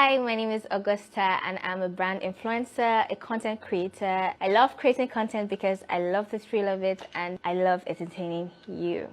Hi, my name is Augusta and I'm a brand influencer, a content creator. I love creating content because I love the thrill of it and I love entertaining you.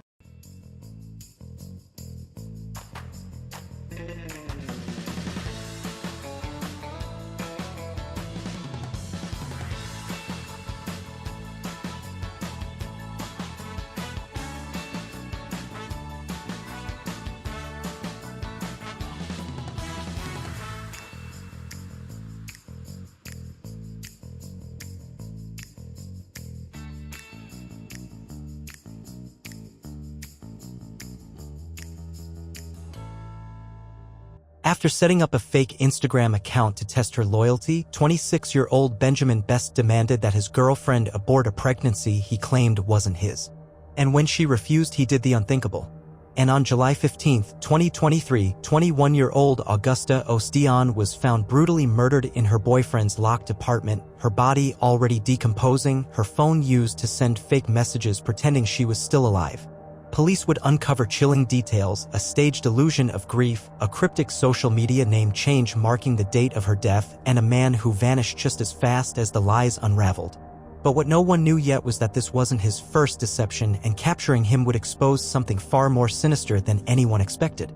After setting up a fake Instagram account to test her loyalty, 26-year-old Benjamin Best demanded that his girlfriend abort a pregnancy he claimed wasn't his. And when she refused, he did the unthinkable. And on July 15, 2023, 21-year-old Augusta Ostian was found brutally murdered in her boyfriend's locked apartment, her body already decomposing, her phone used to send fake messages pretending she was still alive. Police would uncover chilling details, a staged illusion of grief, a cryptic social media name change marking the date of her death, and a man who vanished just as fast as the lies unraveled. But what no one knew yet was that this wasn't his first deception, and capturing him would expose something far more sinister than anyone expected.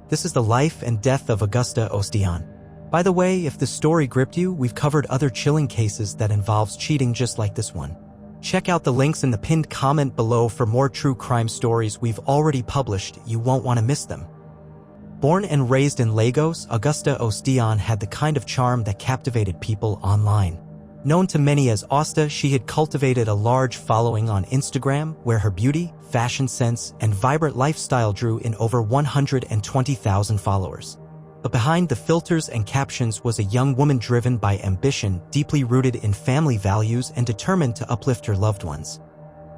This is the life and death of Augusta Ostian. By the way, if this story gripped you, we've covered other chilling cases that involves cheating just like this one. Check out the links in the pinned comment below for more true crime stories we've already published. You won't want to miss them. Born and raised in Lagos, Augusta Ostian had the kind of charm that captivated people online. Known to many as Austa, she had cultivated a large following on Instagram, where her beauty, fashion sense, and vibrant lifestyle drew in over 120,000 followers. But behind the filters and captions was a young woman driven by ambition, deeply rooted in family values and determined to uplift her loved ones.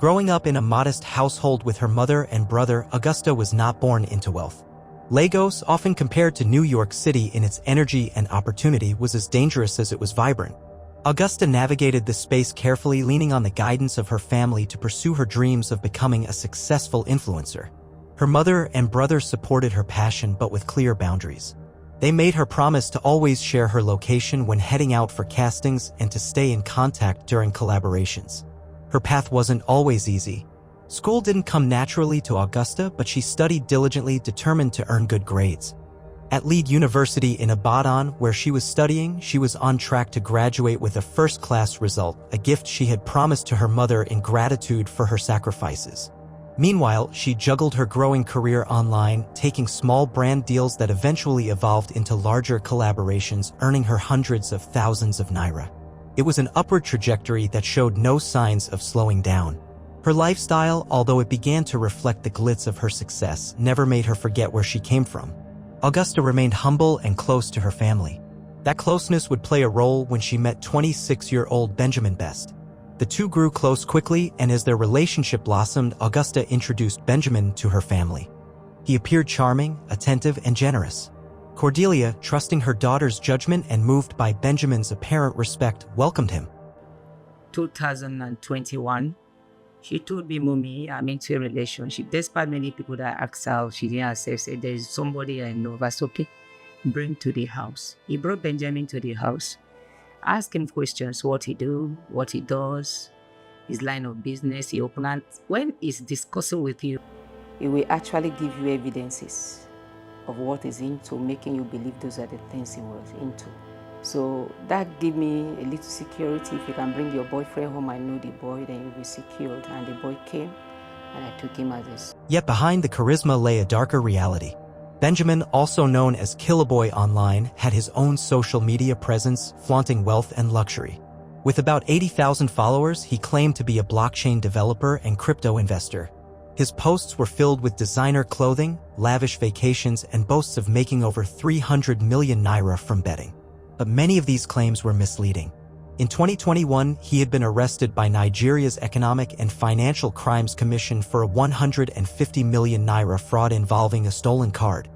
Growing up in a modest household with her mother and brother, Augusta was not born into wealth. Lagos, often compared to New York City in its energy and opportunity, was as dangerous as it was vibrant. Augusta navigated this space carefully, leaning on the guidance of her family to pursue her dreams of becoming a successful influencer. Her mother and brother supported her passion, but with clear boundaries. They made her promise to always share her location when heading out for castings and to stay in contact during collaborations. Her path wasn't always easy. School didn't come naturally to Augusta, but she studied diligently, determined to earn good grades. At Leeds University in Ibadan, where she was studying, she was on track to graduate with a first-class result, a gift she had promised to her mother in gratitude for her sacrifices. Meanwhile, she juggled her growing career online, taking small brand deals that eventually evolved into larger collaborations, earning her hundreds of thousands of naira. It was an upward trajectory that showed no signs of slowing down. Her lifestyle, although it began to reflect the glitz of her success, never made her forget where she came from. Augusta remained humble and close to her family. That closeness would play a role when she met 26-year-old Benjamin Best. The two grew close quickly, and as their relationship blossomed, Augusta introduced Benjamin to her family. He appeared charming, attentive, and generous. Cordelia, trusting her daughter's judgment and moved by Benjamin's apparent respect, welcomed him. 2021, she told me, "Mommy, I'm into a relationship." Despite many people that asked her, she didn't accept. Said, "There's somebody I know." That's okay. Bring to the house. He brought Benjamin to the house. Ask him questions, what he do, what he does, his line of business, he opened. When he's discussing with you, he will actually give you evidences of what he's into, making you believe those are the things he was into. So that gave me a little security. If you can bring your boyfriend home, I know the boy, then you'll be secured. And the boy came, and I took him as his. Yet behind the charisma lay a darker reality. Benjamin, also known as Killaboy online, had his own social media presence, flaunting wealth and luxury. With about 80,000 followers, he claimed to be a blockchain developer and crypto investor. His posts were filled with designer clothing, lavish vacations, and boasts of making over 300 million naira from betting. But many of these claims were misleading. In 2021, he had been arrested by Nigeria's Economic and Financial Crimes Commission for a 150 million naira fraud involving a stolen card.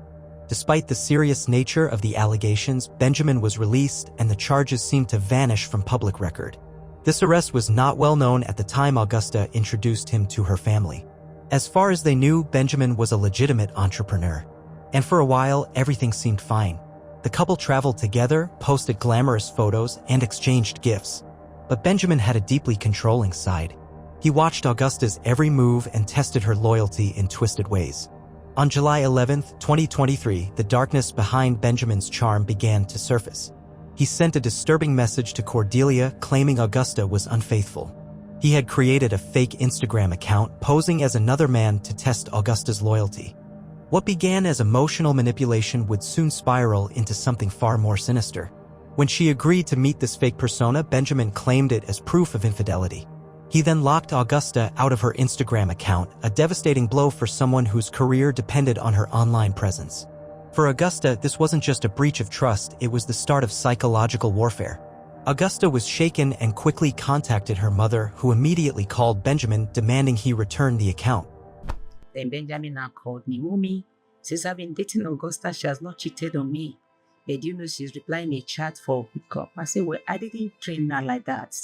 Despite the serious nature of the allegations, Benjamin was released and the charges seemed to vanish from public record. This arrest was not well known at the time Augusta introduced him to her family. As far as they knew, Benjamin was a legitimate entrepreneur. And for a while, everything seemed fine. The couple traveled together, posted glamorous photos, and exchanged gifts. But Benjamin had a deeply controlling side. He watched Augusta's every move and tested her loyalty in twisted ways. On July 11, 2023, the darkness behind Benjamin's charm began to surface. He sent a disturbing message to Cordelia claiming Augusta was unfaithful. He had created a fake Instagram account posing as another man to test Augusta's loyalty. What began as emotional manipulation would soon spiral into something far more sinister. When she agreed to meet this fake persona, Benjamin claimed it as proof of infidelity. He then locked Augusta out of her Instagram account, a devastating blow for someone whose career depended on her online presence. For Augusta, this wasn't just a breach of trust, it was the start of psychological warfare. Augusta was shaken and quickly contacted her mother, who immediately called Benjamin, demanding he return the account. Then Benjamin now called me, "Mommy, since I've been dating Augusta, she has not cheated on me. But you know she's replying a chat for hookup." I said, "Well, I didn't train her like that.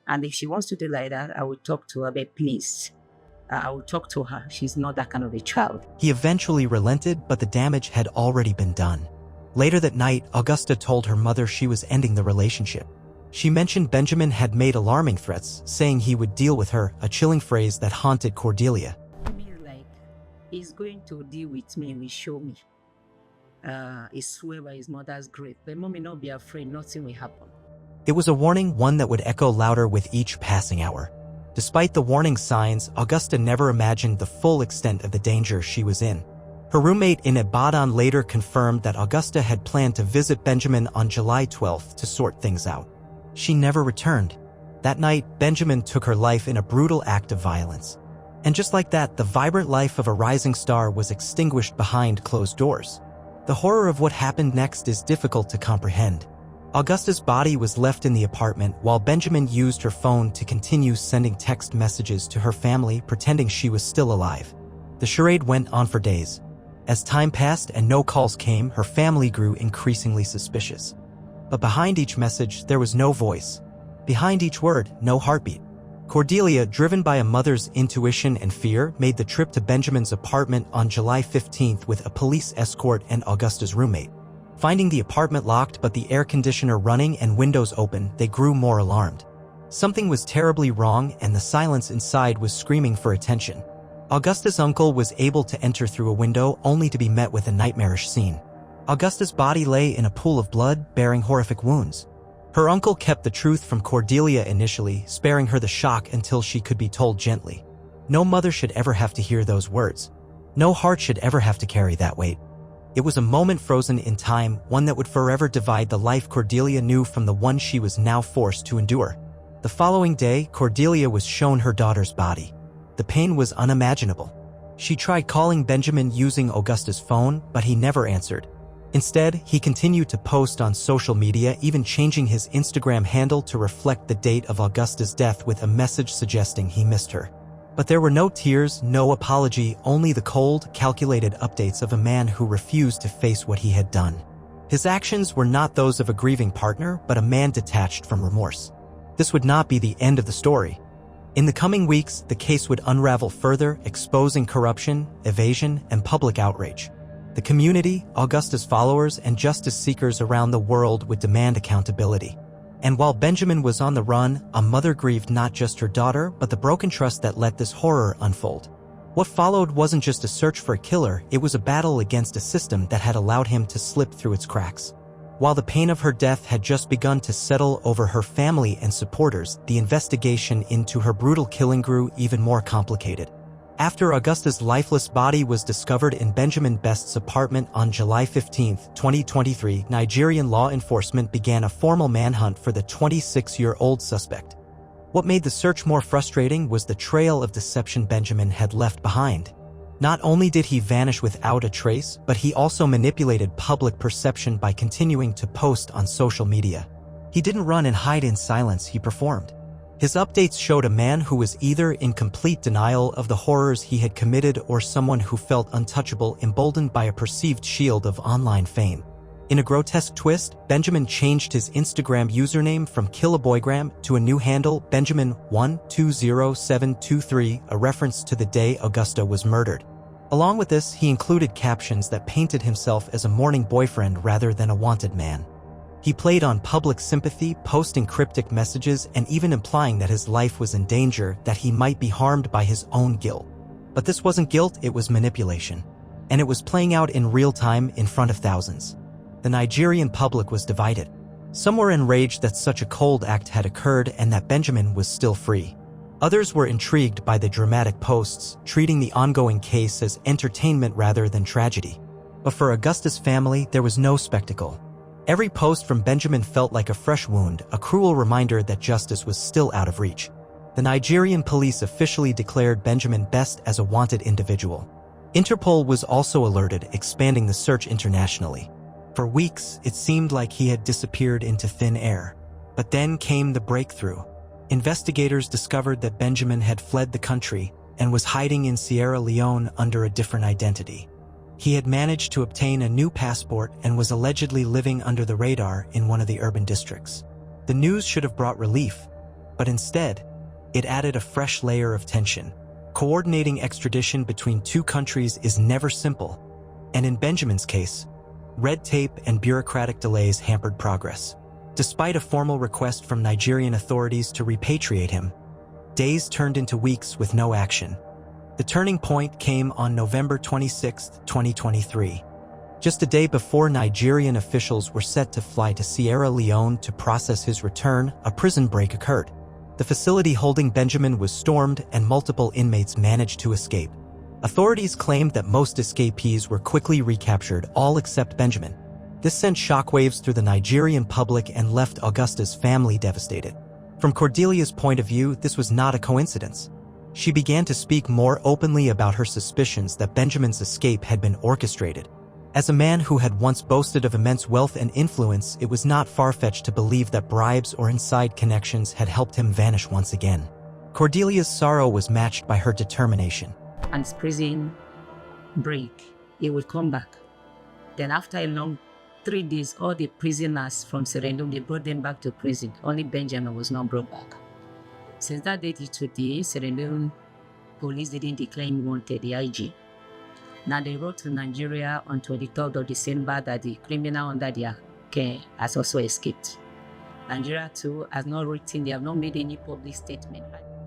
And if she wants to do like that, I will talk to her, but please, I will talk to her. She's not that kind of a child." He eventually relented, but the damage had already been done. Later that night, Augusta told her mother she was ending the relationship. She mentioned Benjamin had made alarming threats, saying he would deal with her, a chilling phrase that haunted Cordelia. I mean, like, he's going to deal with me and will show me. He swear by his mother's grave. But mommy, not be afraid, nothing will happen. It was a warning, one that would echo louder with each passing hour. Despite the warning signs, Augusta never imagined the full extent of the danger she was in. Her roommate in Ibadan later confirmed that Augusta had planned to visit Benjamin on July 12th to sort things out. She never returned. That night, Benjamin took her life in a brutal act of violence. And just like that, the vibrant life of a rising star was extinguished behind closed doors. The horror of what happened next is difficult to comprehend. Augusta's body was left in the apartment while Benjamin used her phone to continue sending text messages to her family, pretending she was still alive. The charade went on for days. As time passed and no calls came, her family grew increasingly suspicious. But behind each message, there was no voice. Behind each word, no heartbeat. Cordelia, driven by a mother's intuition and fear, made the trip to Benjamin's apartment on July 15th with a police escort and Augusta's roommate. Finding the apartment locked but the air conditioner running and windows open, they grew more alarmed. Something was terribly wrong, and the silence inside was screaming for attention. Augusta's uncle was able to enter through a window, only to be met with a nightmarish scene. Augusta's body lay in a pool of blood, bearing horrific wounds. Her uncle kept the truth from Cordelia initially, sparing her the shock until she could be told gently. No mother should ever have to hear those words. No heart should ever have to carry that weight. It was a moment frozen in time, one that would forever divide the life Cordelia knew from the one she was now forced to endure. The following day, Cordelia was shown her daughter's body. The pain was unimaginable. She tried calling Benjamin using Augusta's phone, but he never answered. Instead, he continued to post on social media, even changing his Instagram handle to reflect the date of Augusta's death with a message suggesting he missed her. But there were no tears, no apology, only the cold, calculated updates of a man who refused to face what he had done. His actions were not those of a grieving partner, but a man detached from remorse. This would not be the end of the story. In the coming weeks, the case would unravel further, exposing corruption, evasion, and public outrage. The community, Augusta's followers, and justice seekers around the world would demand accountability. And while Benjamin was on the run, a mother grieved not just her daughter, but the broken trust that let this horror unfold. What followed wasn't just a search for a killer, it was a battle against a system that had allowed him to slip through its cracks. While the pain of her death had just begun to settle over her family and supporters, the investigation into her brutal killing grew even more complicated. After Augusta's lifeless body was discovered in Benjamin Best's apartment on July 15, 2023, Nigerian law enforcement began a formal manhunt for the 26-year-old suspect. What made the search more frustrating was the trail of deception Benjamin had left behind. Not only did he vanish without a trace, but he also manipulated public perception by continuing to post on social media. He didn't run and hide in silence, he performed. His updates showed a man who was either in complete denial of the horrors he had committed or someone who felt untouchable, emboldened by a perceived shield of online fame. In a grotesque twist, Benjamin changed his Instagram username from Killaboygram to a new handle, Benjamin120723, a reference to the day Augusta was murdered. Along with this, he included captions that painted himself as a mourning boyfriend rather than a wanted man. He played on public sympathy, posting cryptic messages and even implying that his life was in danger, that he might be harmed by his own guilt. But this wasn't guilt, it was manipulation. And it was playing out in real time in front of thousands. The Nigerian public was divided. Some were enraged that such a cold act had occurred and that Benjamin was still free. Others were intrigued by the dramatic posts, treating the ongoing case as entertainment rather than tragedy. But for Augusta's family, there was no spectacle. Every post from Benjamin felt like a fresh wound, a cruel reminder that justice was still out of reach. The Nigerian police officially declared Benjamin Best as a wanted individual. Interpol was also alerted, expanding the search internationally. For weeks, it seemed like he had disappeared into thin air. But then came the breakthrough. Investigators discovered that Benjamin had fled the country and was hiding in Sierra Leone under a different identity. He had managed to obtain a new passport and was allegedly living under the radar in one of the urban districts. The news should have brought relief, but instead, it added a fresh layer of tension. Coordinating extradition between two countries is never simple, and in Benjamin's case, red tape and bureaucratic delays hampered progress. Despite a formal request from Nigerian authorities to repatriate him, days turned into weeks with no action. The turning point came on November 26, 2023. Just a day before Nigerian officials were set to fly to Sierra Leone to process his return, a prison break occurred. The facility holding Benjamin was stormed and multiple inmates managed to escape. Authorities claimed that most escapees were quickly recaptured, all except Benjamin. This sent shockwaves through the Nigerian public and left Augusta's family devastated. From Cordelia's point of view, this was not a coincidence. She began to speak more openly about her suspicions that Benjamin's escape had been orchestrated. As a man who had once boasted of immense wealth and influence, it was not far-fetched to believe that bribes or inside connections had helped him vanish once again. Cordelia's sorrow was matched by her determination. And his prison break, he would come back. Then after a long 3 days, all the prisoners from Sierra Leone, they brought them back to prison. Only Benjamin was not brought back. Since that day to today, Sierra Leone police didn't declare him wanted, the IG. Now they wrote to Nigeria on 23rd of December that the criminal under their care has also escaped. Nigeria too has not written, they have not made any public statement.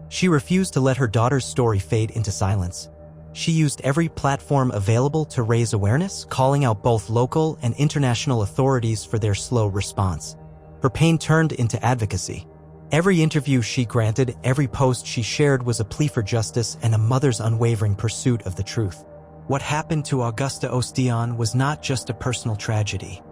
She refused to let her daughter's story fade into silence. She used every platform available to raise awareness, calling out both local and international authorities for their slow response. Her pain turned into advocacy. Every interview she granted, every post she shared was a plea for justice and a mother's unwavering pursuit of the truth. What happened to Augusta Ostian was not just a personal tragedy.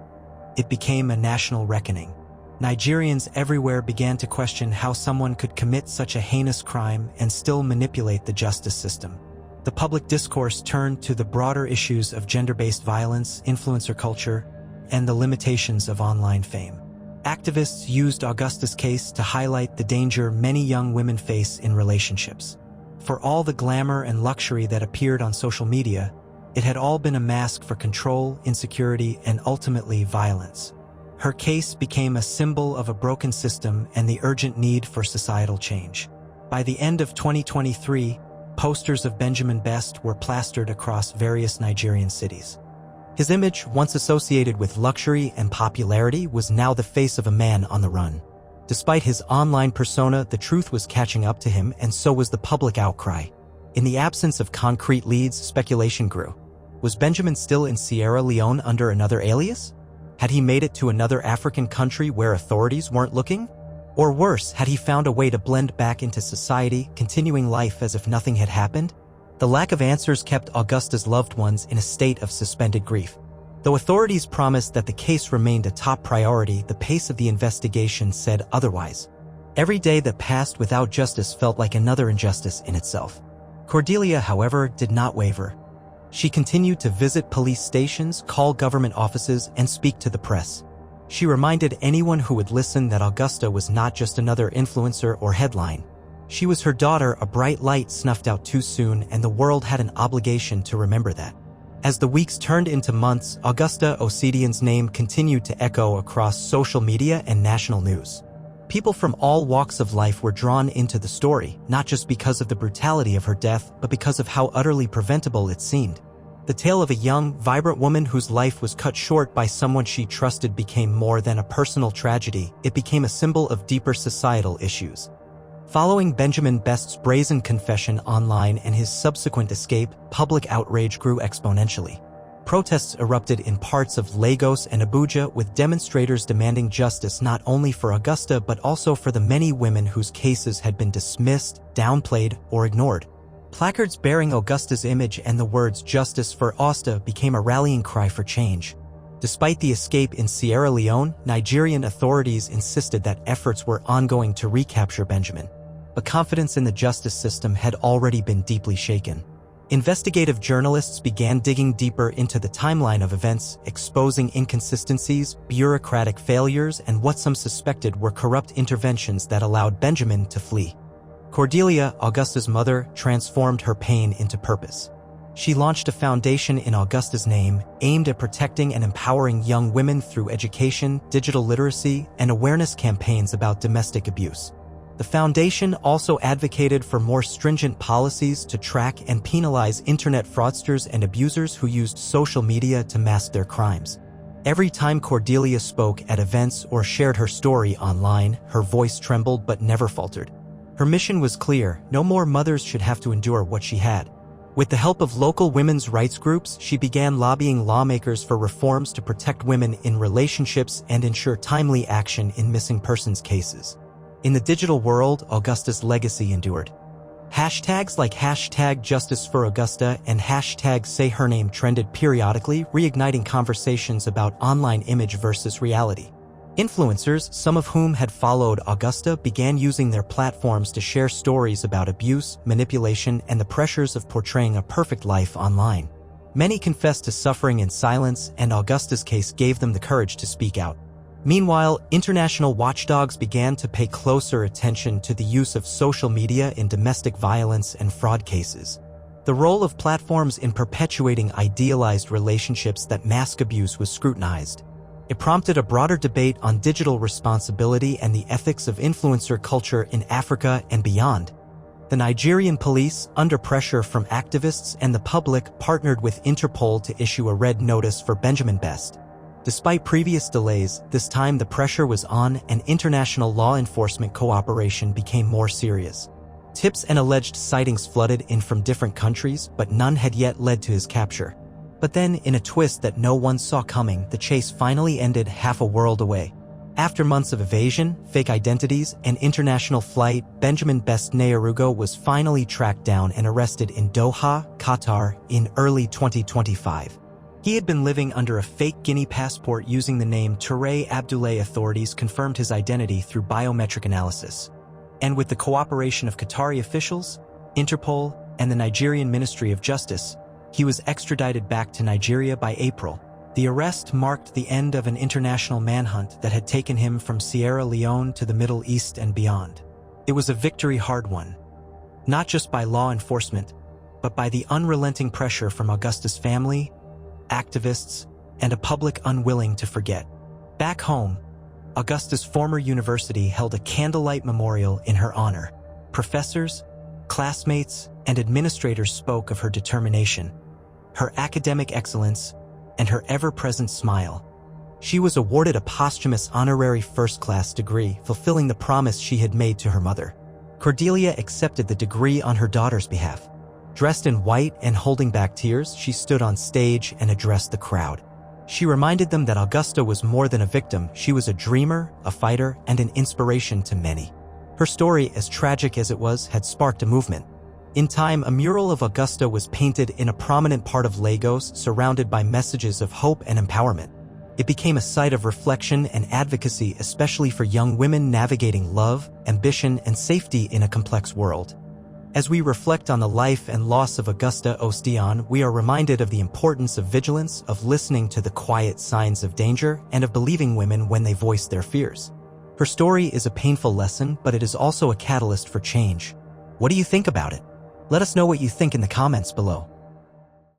It became a national reckoning. Nigerians everywhere began to question how someone could commit such a heinous crime and still manipulate the justice system. The public discourse turned to the broader issues of gender-based violence, influencer culture, and the limitations of online fame. Activists used Augusta's case to highlight the danger many young women face in relationships. For all the glamour and luxury that appeared on social media, it had all been a mask for control, insecurity, and ultimately violence. Her case became a symbol of a broken system and the urgent need for societal change. By the end of 2023, posters of Benjamin Best were plastered across various Nigerian cities. His image, once associated with luxury and popularity, was now the face of a man on the run. Despite his online persona, the truth was catching up to him, and so was the public outcry. In the absence of concrete leads, speculation grew. Was Benjamin still in Sierra Leone under another alias? Had he made it to another African country where authorities weren't looking? Or worse, had he found a way to blend back into society, continuing life as if nothing had happened? The lack of answers kept Augusta's loved ones in a state of suspended grief. Though authorities promised that the case remained a top priority, the pace of the investigation said otherwise. Every day that passed without justice felt like another injustice in itself. Cordelia, however, did not waver. She continued to visit police stations, call government offices, and speak to the press. She reminded anyone who would listen that Augusta was not just another influencer or headline. She was her daughter, a bright light snuffed out too soon, and the world had an obligation to remember that. As the weeks turned into months, Augusta Osidian's name continued to echo across social media and national news. People from all walks of life were drawn into the story, not just because of the brutality of her death, but because of how utterly preventable it seemed. The tale of a young, vibrant woman whose life was cut short by someone she trusted became more than a personal tragedy. It became a symbol of deeper societal issues. Following Benjamin Best's brazen confession online and his subsequent escape, public outrage grew exponentially. Protests erupted in parts of Lagos and Abuja, with demonstrators demanding justice not only for Augusta but also for the many women whose cases had been dismissed, downplayed, or ignored. Placards bearing Augusta's image and the words "Justice for Augusta" became a rallying cry for change. Despite the escape in Sierra Leone, Nigerian authorities insisted that efforts were ongoing to recapture Benjamin. But confidence in the justice system had already been deeply shaken. Investigative journalists began digging deeper into the timeline of events, exposing inconsistencies, bureaucratic failures, and what some suspected were corrupt interventions that allowed Benjamin to flee. Cordelia, Augusta's mother, transformed her pain into purpose. She launched a foundation in Augusta's name, aimed at protecting and empowering young women through education, digital literacy, and awareness campaigns about domestic abuse. The foundation also advocated for more stringent policies to track and penalize internet fraudsters and abusers who used social media to mask their crimes. Every time Cordelia spoke at events or shared her story online, her voice trembled but never faltered. Her mission was clear: no more mothers should have to endure what she had. With the help of local women's rights groups, she began lobbying lawmakers for reforms to protect women in relationships and ensure timely action in missing persons cases. In the digital world, Augusta's legacy endured. Hashtags like #JusticeForAugusta and #SayHerName trended periodically, reigniting conversations about online image versus reality. Influencers, some of whom had followed Augusta, began using their platforms to share stories about abuse, manipulation, and the pressures of portraying a perfect life online. Many confessed to suffering in silence, and Augusta's case gave them the courage to speak out. Meanwhile, international watchdogs began to pay closer attention to the use of social media in domestic violence and fraud cases. The role of platforms in perpetuating idealized relationships that mask abuse was scrutinized. It prompted a broader debate on digital responsibility and the ethics of influencer culture in Africa and beyond. The Nigerian police, under pressure from activists and the public, partnered with Interpol to issue a red notice for Benjamin Best. Despite previous delays, this time the pressure was on and international law enforcement cooperation became more serious. Tips and alleged sightings flooded in from different countries, but none had yet led to his capture. But then, in a twist that no one saw coming, the chase finally ended half a world away. After months of evasion, fake identities, and international flight, Benjamin Best Nyarugo was finally tracked down and arrested in Doha, Qatar, in early 2025. He had been living under a fake Guinea passport using the name Touré Abdoulaye. Authorities confirmed his identity through biometric analysis. And with the cooperation of Qatari officials, Interpol, and the Nigerian Ministry of Justice, he was extradited back to Nigeria by April. The arrest marked the end of an international manhunt that had taken him from Sierra Leone to the Middle East and beyond. It was a victory hard won, not just by law enforcement, but by the unrelenting pressure from Augusta's family, activists, and a public unwilling to forget. Back home, Augusta's former university held a candlelight memorial in her honor. Professors, classmates, and administrators spoke of her determination, her academic excellence, and her ever-present smile. She was awarded a posthumous honorary first-class degree, fulfilling the promise she had made to her mother. Cordelia accepted the degree on her daughter's behalf. Dressed in white and holding back tears, she stood on stage and addressed the crowd. She reminded them that Augusta was more than a victim. She was a dreamer, a fighter, and an inspiration to many. Her story, as tragic as it was, had sparked a movement. In time, a mural of Augusta was painted in a prominent part of Lagos, surrounded by messages of hope and empowerment. It became a site of reflection and advocacy, especially for young women navigating love, ambition, and safety in a complex world. As we reflect on the life and loss of Augusta Ostian, we are reminded of the importance of vigilance, of listening to the quiet signs of danger, and of believing women when they voice their fears. Her story is a painful lesson, but it is also a catalyst for change. What do you think about it? Let us know what you think in the comments below.